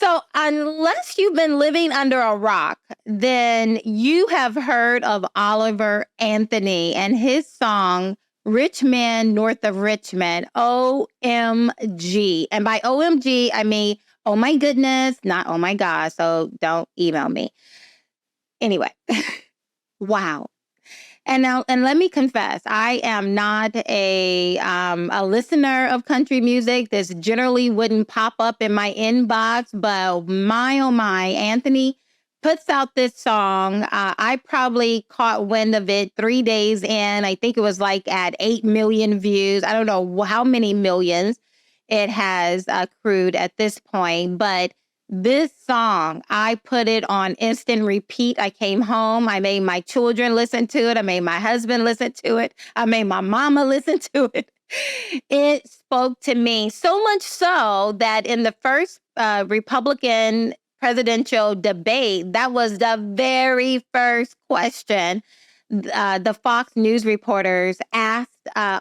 So unless you've been living under a rock, then you have heard of Oliver Anthony and his song, Rich Man North of Richmond, OMG. And by OMG, I mean, oh my goodness, not oh my God. So don't email me. Anyway, wow. And now, and let me confess, I am not a listener of country music. This generally wouldn't pop up in my inbox, but my, oh my, Anthony puts out this song. I probably caught wind of it 3 days in. I think it was like at 8 million views. I don't know how many millions it has accrued at this point, but this song, I put it on instant repeat. I came home. I made my children listen to it. I made my husband listen to it. I made my mama listen to it. It spoke to me so much so that in the first Republican presidential debate, that was the very first question the Fox News reporters asked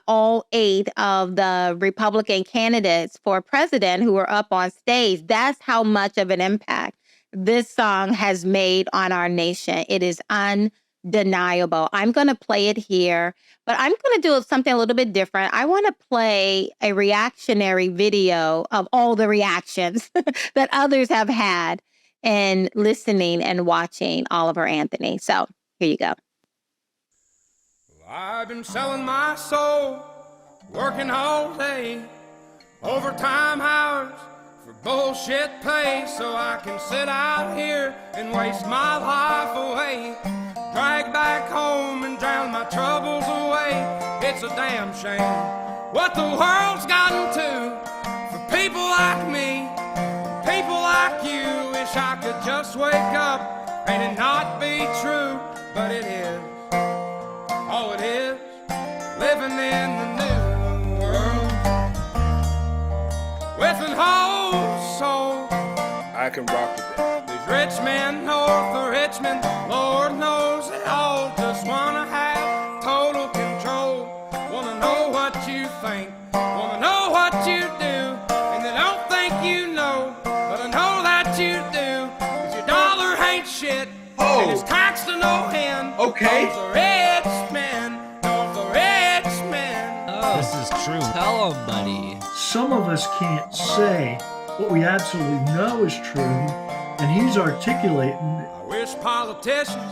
all 8 of the Republican candidates for president who were up on stage. That's how much of an impact this song has made on our nation. It is undeniable. I'm going to play it here, but I'm going to do something a little bit different. I want to play a reactionary video of all the reactions that others have had in listening and watching Oliver Anthony. So here you go. I've been selling my soul, working all day, overtime hours for bullshit pay, so I can sit out here and waste my life away, drag back home and drown my troubles away. It's a damn shame what the world's gotten to for people like me, people like you. Wish I could just wake up and it not be true, but it is. Oh, it is living in the new world with an whole soul. I can rock with that. These rich men north of Richmond, Lord knows they all just wanna have total control. Wanna know what you think, wanna know what you do, and they don't think you know, but I know that you do. 'Cause your dollar ain't shit, and it's taxed to no end. Okay. Those are rich men, those are rich men. Oh, this is true. Tell 'em, buddy. Some of us can't say what we absolutely know is true, and he's articulating. I wish politicians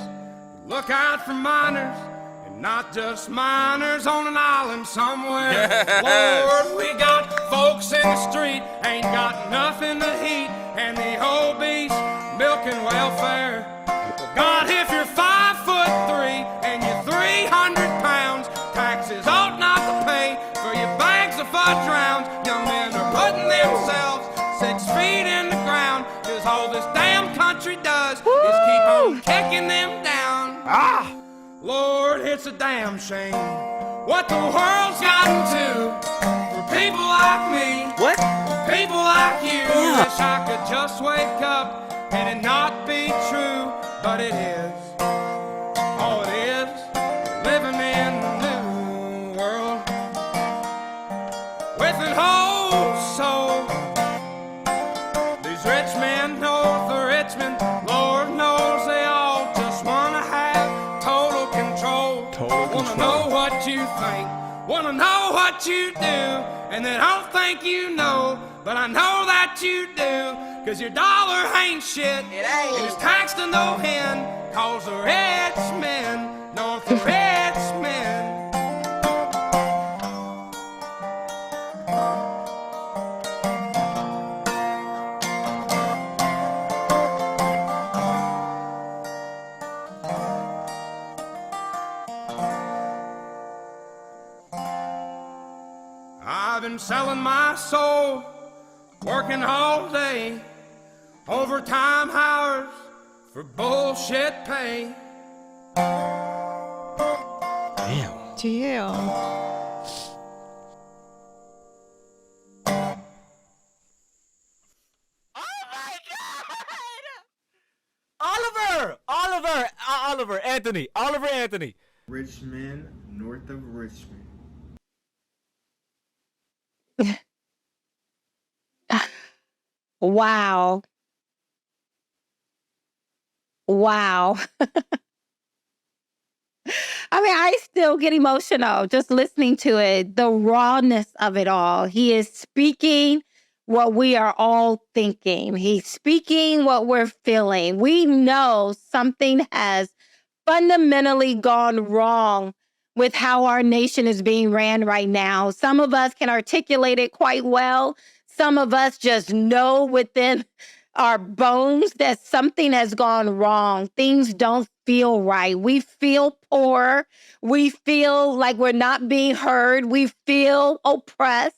would look out for minors, and not just minors on an island somewhere. Lord, we got folks in the street, ain't got nothing to eat, and the obese milking welfare. Well, God, if you're 5'3" and you're 300 pounds, taxes ought not to pay for your bags of fudge rounds. Young men are putting themselves 6 feet in the ground, 'cause all this damn country does is keep on kicking them down. Lord, it's a damn shame what the world's gotten to for people like me. What? People like you. Wish I could just wake up and it not be true, but it is. Oh, it is living in the new world with an whole soul. These rich men north of Richmond, Lord knows they all just wanna have total control. Wanna know what you think, wanna know what you do, and they don't think you know, but I know that you do. 'Cause your dollar ain't shit, it ain't. And it's taxed to no end, 'cause the rich men north of Richmond. I've been selling my soul, working all day, overtime hours for bullshit pay. Damn. Oliver Anthony. Rich men north of Richmond. Wow. Wow. I mean, I still get emotional just listening to it, the rawness of it all. He is speaking what we are all thinking. He's speaking what we're feeling. We know something has fundamentally gone wrong with how our nation is being ran right now. Some of us can articulate it quite well. Some of us just know within our bones that something has gone wrong. Things don't feel right. We feel poor. We feel like we're not being heard. We feel oppressed.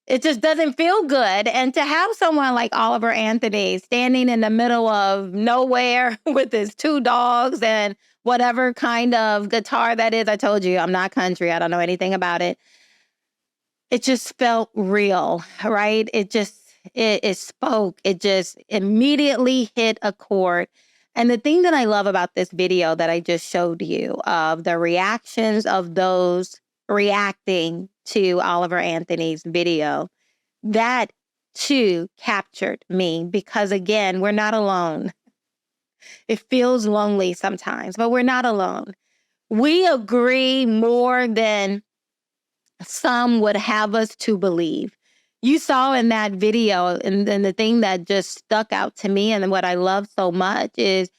It just doesn't feel good. And to have someone like Oliver Anthony standing in the middle of nowhere with his two dogs and whatever kind of guitar that is, I told you, I'm not country. I don't know anything about it. It just felt real, right? It spoke. It just immediately hit a chord. And the thing that I love about this video that I just showed you of the reactions of those reacting to Oliver Anthony's video, that too captured me because, again, we're not alone. It feels lonely sometimes, but we're not alone. We agree more than some would have us to believe. You saw in that video, and then the thing that just stuck out to me and what I love so much is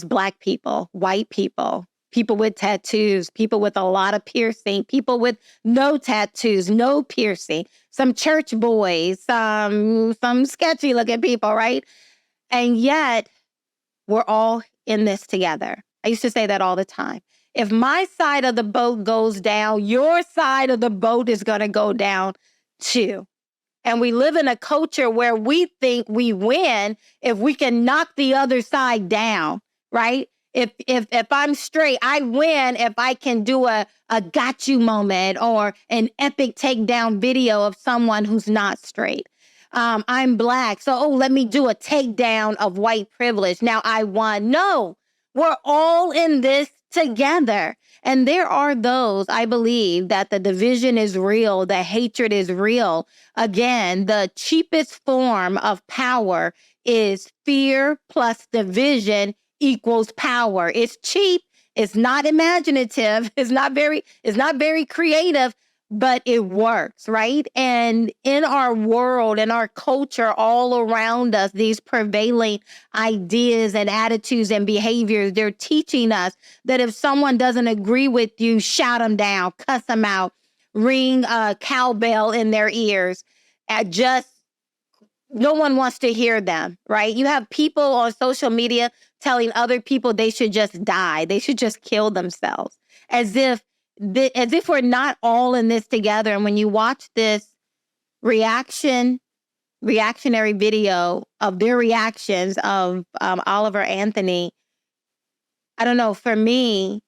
Black people, white people, people with tattoos, people with a lot of piercing, people with no tattoos, no piercing, some church boys, some sketchy looking people, right? And yet we're all in this together. I used to say that all the time. If my side of the boat goes down, your side of the boat is going to go down too. And we live in a culture where we think we win if we can knock the other side down, right? If I'm straight, I win if I can do a got you moment or an epic takedown video of someone who's not straight. I'm Black, so let me do a takedown of white privilege. Now I won. No, we're all in this together. And there are those, I believe, that the division is real, the hatred is real. Again, the cheapest form of power is fear plus division equals power. It's cheap. It's not imaginative. It's not very creative, but it works, right? And in our world, in our culture, all around us, these prevailing ideas and attitudes and behaviors, they're teaching us that if someone doesn't agree with you, shout them down, cuss them out, ring a cowbell in their ears. No one wants to hear them, right? You have people on social media telling other people they should just die. They should just kill themselves, as if we're not all in this together. And when you watch this reactionary video of their reactions of Oliver Anthony, I don't know, for me,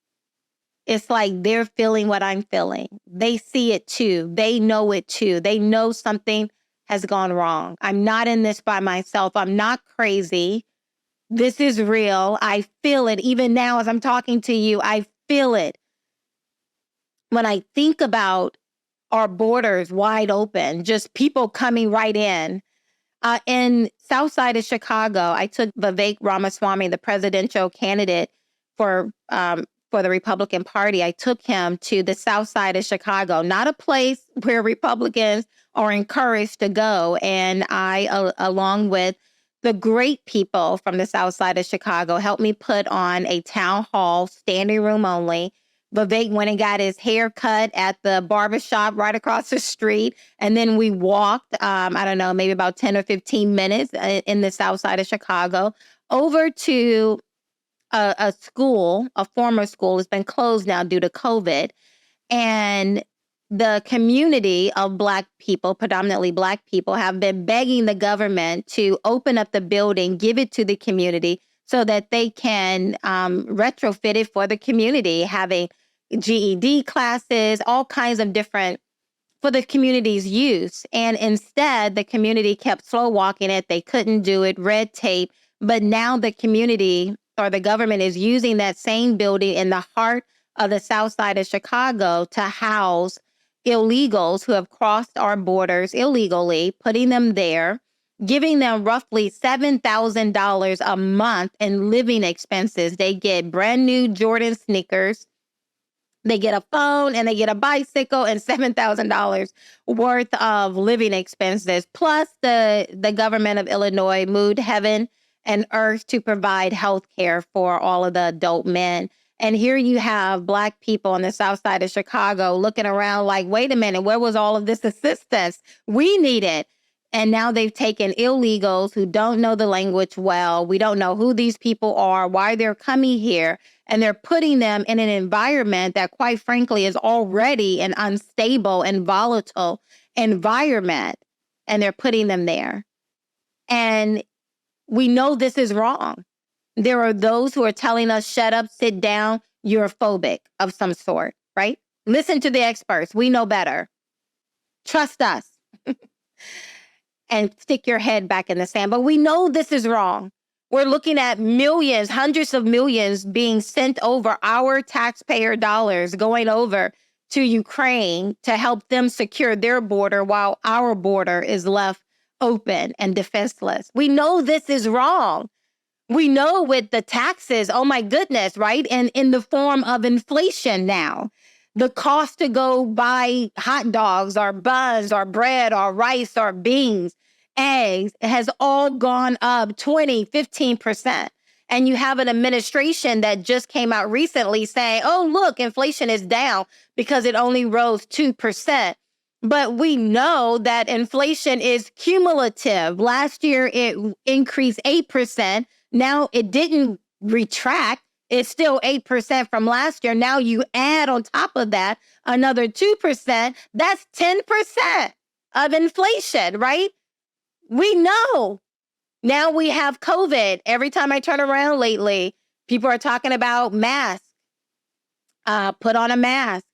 it's like they're feeling what I'm feeling. They see it too. They know it too. They know something has gone wrong. I'm not in this by myself. I'm not crazy. This is real. I feel it. Even now as I'm talking to you, I feel it. When I think about our borders wide open, just people coming right in South Side of Chicago, I took Vivek Ramaswamy, the presidential candidate for the Republican Party. I took him to the South Side of Chicago, not a place where Republicans are encouraged to go. And I, along with the great people from the South Side of Chicago, helped me put on a town hall, standing room only. Vivek went and got his hair cut at the barbershop right across the street. And then we walked, I don't know, maybe about 10 or 15 minutes in the South Side of Chicago over to a school, a former school. It's been closed now due to COVID. And the community of Black people, predominantly Black people, have been begging the government to open up the building, give it to the community so that they can retrofit it for the community, having GED classes, all kinds of different for the community's use. And instead, the community kept slow walking it. They couldn't do it, red tape. But now the community or the government is using that same building in the heart of the South Side of Chicago to house illegals who have crossed our borders illegally, putting them there. giving them roughly $7,000 a month in living expenses. They get brand new Jordan sneakers. They get a phone and they get a bicycle and $7,000 worth of living expenses. Plus, the government of Illinois moved heaven and earth to provide health care for all of the adult men. And here you have Black people on the south side of Chicago looking around like, wait a minute, where was all of this assistance? We need it. And now they've taken illegals who don't know the language well. We don't know who these people are, why they're coming here. And they're putting them in an environment that, quite frankly, is already an unstable and volatile environment. And they're putting them there. And we know this is wrong. There are those who are telling us, shut up, sit down, you're phobic of some sort, right? Listen to the experts. We know better. Trust us. And stick your head back in the sand. But we know this is wrong. We're looking at millions, hundreds of millions being sent over our taxpayer dollars going over to Ukraine to help them secure their border while our border is left open and defenseless. We know this is wrong. We know with the taxes, oh my goodness, right? And in the form of inflation now, the cost to go buy hot dogs or buns or bread or rice or beans, eggs, has all gone up 20, 15%. And you have an administration that just came out recently saying, oh, look, inflation is down because it only rose 2%. But we know that inflation is cumulative. Last year, it increased 8%. Now it didn't retract. It's still 8% from last year. Now you add on top of that another 2%. That's 10% of inflation, right? We know. Now we have COVID. Every time I turn around lately, people are talking about masks. Put on a mask.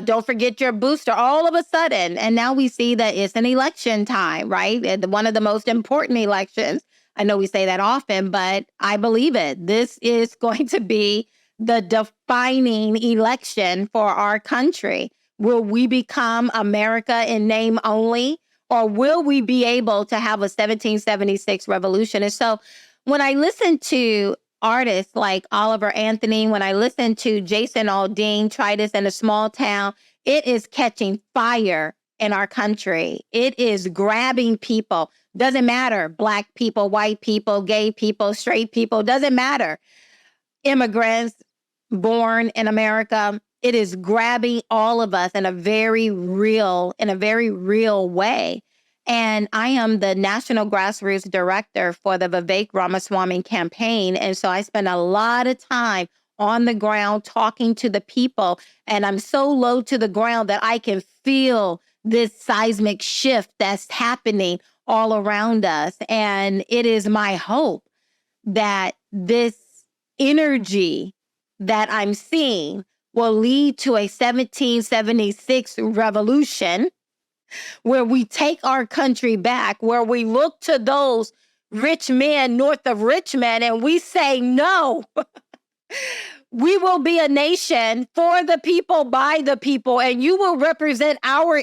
Don't forget your booster all of a sudden. And now we see that it's an election time, right? One of the most important elections. I know we say that often, but I believe it. This is going to be the defining election for our country. Will we become America in name only? Or will we be able to have a 1776 revolution? And so when I listen to artists like Oliver Anthony, when I listen to Jason Aldean, Try This in a Small Town, it is catching fire in our country. It is grabbing people. Doesn't matter. Black people, white people, gay people, straight people, doesn't matter. Immigrants born in America. It is grabbing all of us in a very real way. And I am the National Grassroots Director for the Vivek Ramaswamy Campaign. And so I spend a lot of time on the ground talking to the people. And I'm so low to the ground that I can feel this seismic shift that's happening all around us. And it is my hope that this energy that I'm seeing will lead to a 1776 revolution where we take our country back, where we look to those rich men north of Richmond and we say, no, we will be a nation for the people, by the people, and you will represent our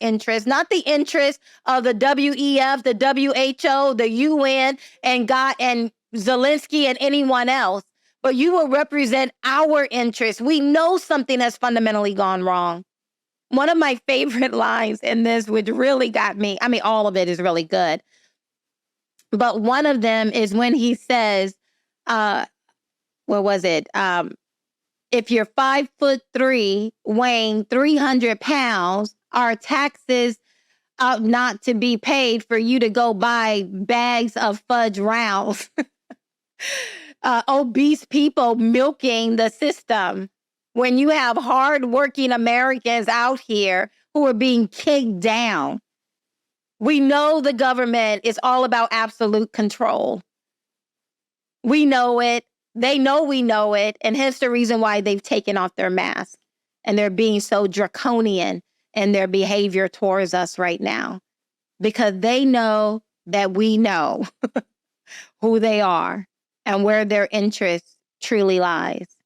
interests, not the interests of the WEF, the WHO, the UN, and God and Zelensky and anyone else, but you will represent our interests. We know something has fundamentally gone wrong. One of my favorite lines in this, which really got me, I mean, all of it is really good, but one of them is when he says, what was it? If you're 5'3", weighing 300 pounds, our taxes ought not to be paid for you to go buy bags of fudge rounds. Obese people milking the system. When you have hardworking Americans out here who are being kicked down, we know the government is all about absolute control. We know it. They know we know it. And hence the reason why they've taken off their masks and they're being so draconian in their behavior towards us right now, because they know that we know who they are and where their interest truly lies.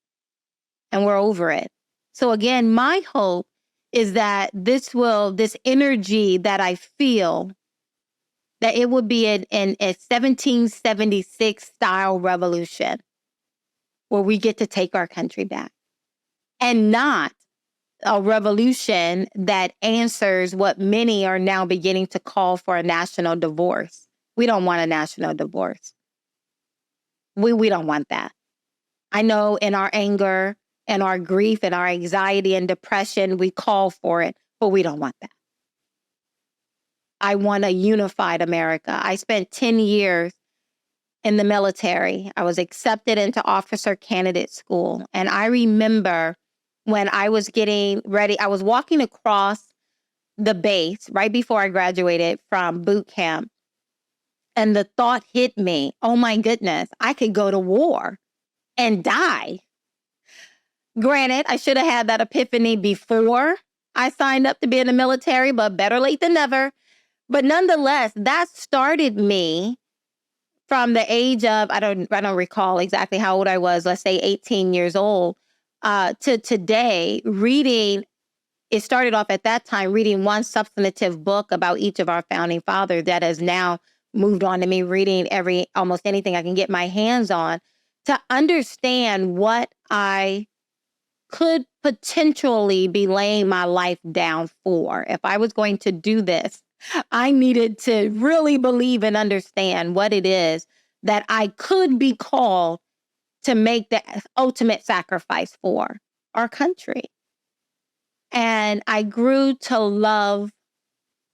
And we're over it. So again, my hope is that this energy that I feel that it would be a 1776 style revolution where we get to take our country back, and not a revolution that answers what many are now beginning to call for, a national divorce. We don't want a national divorce. We don't want that. I know in our anger and our grief and our anxiety and depression, we call for it, but we don't want that. I want a unified America. I spent 10 years in the military. I was accepted into officer candidate school. And I remember when I was getting ready, I was walking across the base right before I graduated from boot camp. And the thought hit me, oh my goodness, I could go to war and die. Granted, I should have had that epiphany before I signed up to be in the military, but better late than never. But nonetheless, that started me from the age of, I don't recall exactly how old I was, let's say 18 years old, to today, reading. It started off at that time reading one substantive book about each of our founding fathers that has now moved on to me reading almost anything I can get my hands on to understand what I could potentially be laying my life down for. If I was going to do this, I needed to really believe and understand what it is that I could be called to make the ultimate sacrifice for our country. And I grew to love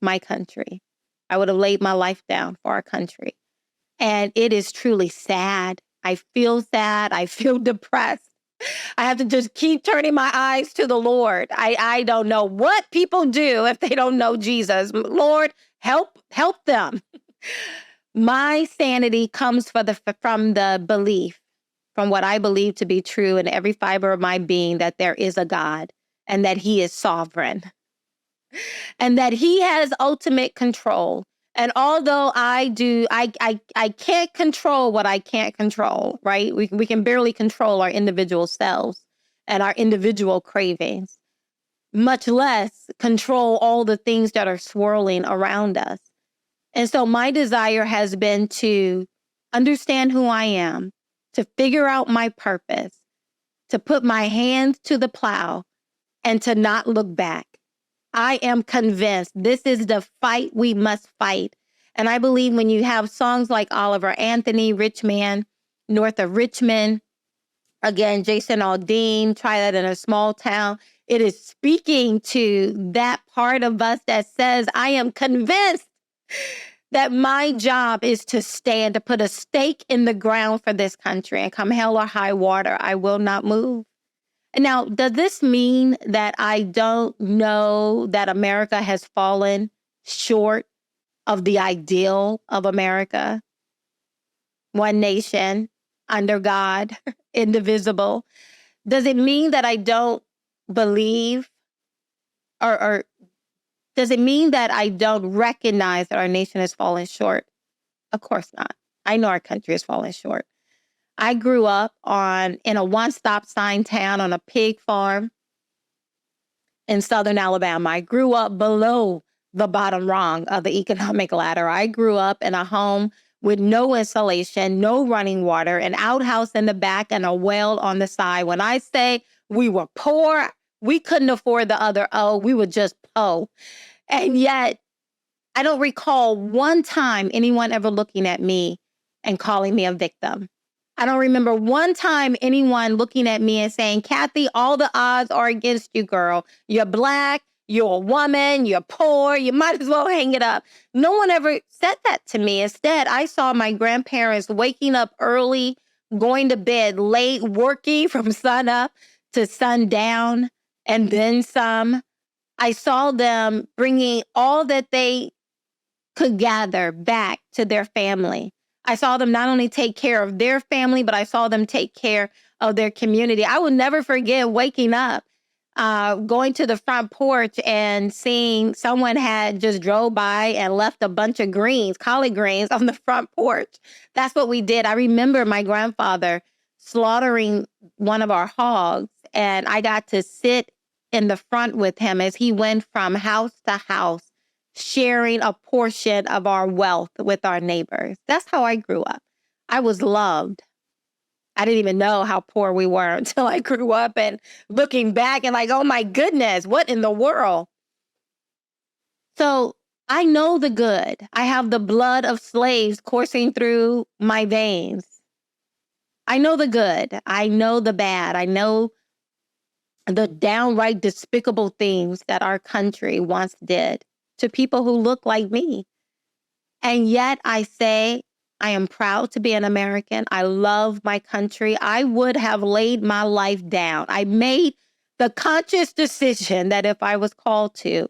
my country. I would have laid my life down for our country. And it is truly sad. I feel sad. I feel depressed. I have to just keep turning my eyes to the Lord. I don't know what people do if they don't know Jesus. Lord, help them. My sanity comes from the belief, from what I believe to be true in every fiber of my being, that there is a God and that he is sovereign and that he has ultimate control. And although I can't control what I can't control, right? We can barely control our individual selves and our individual cravings, much less control all the things that are swirling around us. And so my desire has been to understand who I am, to figure out my purpose, to put my hands to the plow, and to not look back. I am convinced this is the fight we must fight. And I believe when you have songs like Oliver Anthony, Rich Man, North of Richmond, again, Jason Aldean, Try That in a Small Town, it is speaking to that part of us that says, I am convinced that my job is to stand, to put a stake in the ground for this country, and come hell or high water, I will not move. Now, does this mean that I don't know that America has fallen short of the ideal of America? One nation, under God, indivisible. Does it mean that I don't believe, or does it mean that I don't recognize that our nation has fallen short? Of course not. I know our country has fallen short. I grew up in a one-stop sign town on a pig farm in southern Alabama. I grew up below the bottom rung of the economic ladder. I grew up in a home with no insulation, no running water, an outhouse in the back, and a well on the side. When I say we were poor, we couldn't afford the other O. We were just po. And yet, I don't recall one time anyone ever looking at me and calling me a victim. I don't remember one time anyone looking at me and saying, Kathy, all the odds are against you, girl. You're Black, you're a woman, you're poor, you might as well hang it up. No one ever said that to me. Instead, I saw my grandparents waking up early, going to bed late, working from sun up to sundown, and then some. I saw them bringing all that they could gather back to their family. I saw them not only take care of their family, but I saw them take care of their community. I will never forget waking up, going to the front porch and seeing someone had just drove by and left a bunch of greens, collard greens, on the front porch. That's what we did. I remember my grandfather slaughtering one of our hogs, and I got to sit in the front with him as he went from house to house, sharing a portion of our wealth with our neighbors. That's how I grew up. I was loved. I didn't even know how poor we were until I grew up and looking back and like, oh my goodness, what in the world? So I know the good. I have the blood of slaves coursing through my veins. I know the good. I know the bad. I know the downright despicable things that our country once did to people who look like me. And yet I say, I am proud to be an American. I love my country. I would have laid my life down. I made the conscious decision that if I was called to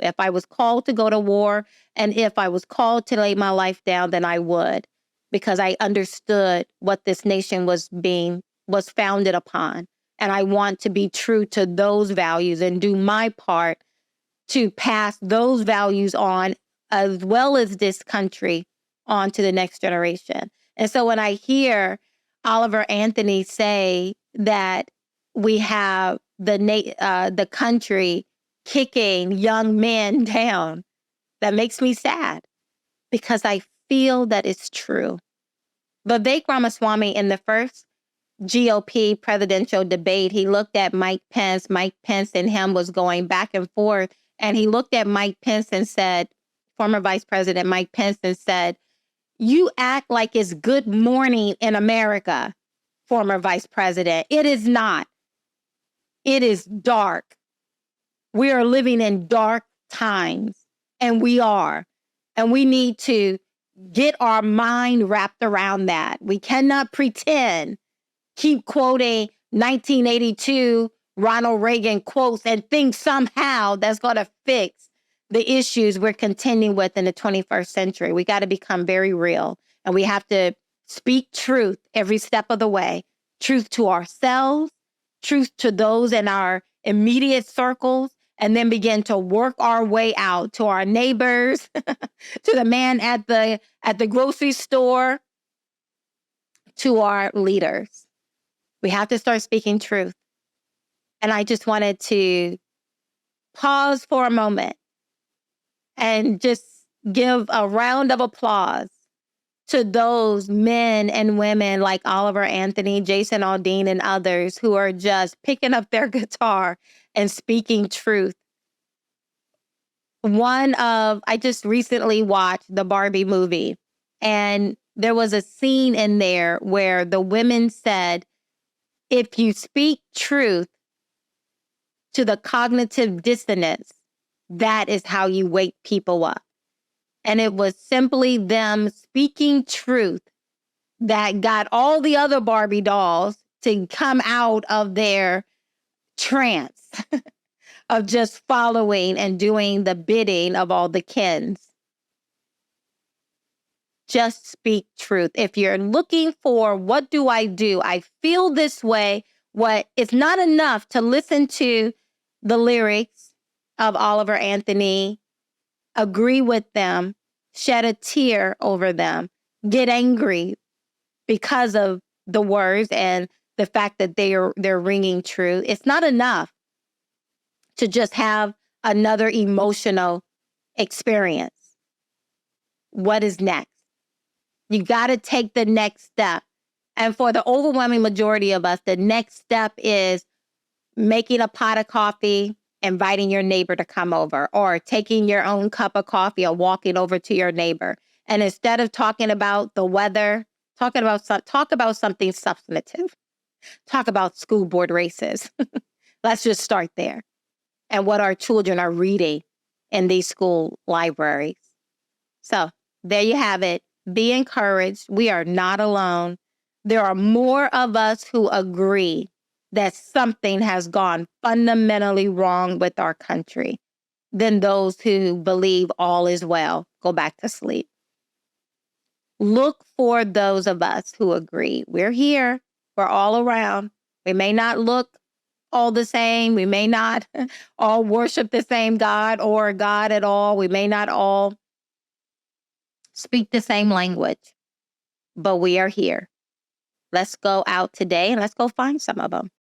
go to war, and if I was called to lay my life down, then I would, because I understood what this nation was founded upon. And I want to be true to those values and do my part to pass those values on, as well as this country, on to the next generation. And so when I hear Oliver Anthony say that we have the country kicking young men down, that makes me sad, because I feel that it's true. Vivek Ramaswamy, in the first GOP presidential debate, he looked at Mike Pence. Mike Pence and him was going back and forth. And he looked at Mike Pence and said, former Vice President Mike Pence, and said, "You act like it's good morning in America, former Vice President. It is not. It is dark. We are living in dark times, and we are. And we need to get our mind wrapped around that. We cannot pretend, keep quoting 1982 Ronald Reagan quotes and think somehow that's going to fix the issues we're contending with in the 21st century. We got to become very real, and we have to speak truth every step of the way. Truth to ourselves, truth to those in our immediate circles, and then begin to work our way out to our neighbors, to the man at the grocery store, to our leaders. We have to start speaking truth. And I just wanted to pause for a moment and just give a round of applause to those men and women like Oliver Anthony, Jason Aldean, and others who are just picking up their guitar and speaking truth. I just recently watched the Barbie movie, and there was a scene in there where the women said, if you speak truth to the cognitive dissonance, that is how you wake people up. And it was simply them speaking truth that got all the other Barbie dolls to come out of their trance of just following and doing the bidding of all the Kens. Just speak truth. If you're looking for, what do? I feel this way. It's not enough to listen to the lyrics of Oliver Anthony, agree with them, shed a tear over them, get angry because of the words and the fact that they're ringing true. It's not enough to just have another emotional experience. What is next? You got to take the next step. And for the overwhelming majority of us, the next step is making a pot of coffee, inviting your neighbor to come over, or taking your own cup of coffee or walking over to your neighbor. And instead of talking about the weather, talk about something substantive. Talk about school board races. Let's just start there. And what our children are reading in these school libraries. So there you have it. Be encouraged. We are not alone. There are more of us who agree that something has gone fundamentally wrong with our country than those who believe all is well. Go back to sleep. Look for those of us who agree. We're here. We're all around. We may not look all the same. We may not all worship the same God or God at all. We may not all speak the same language, but we are here. Let's go out today and let's go find some of them.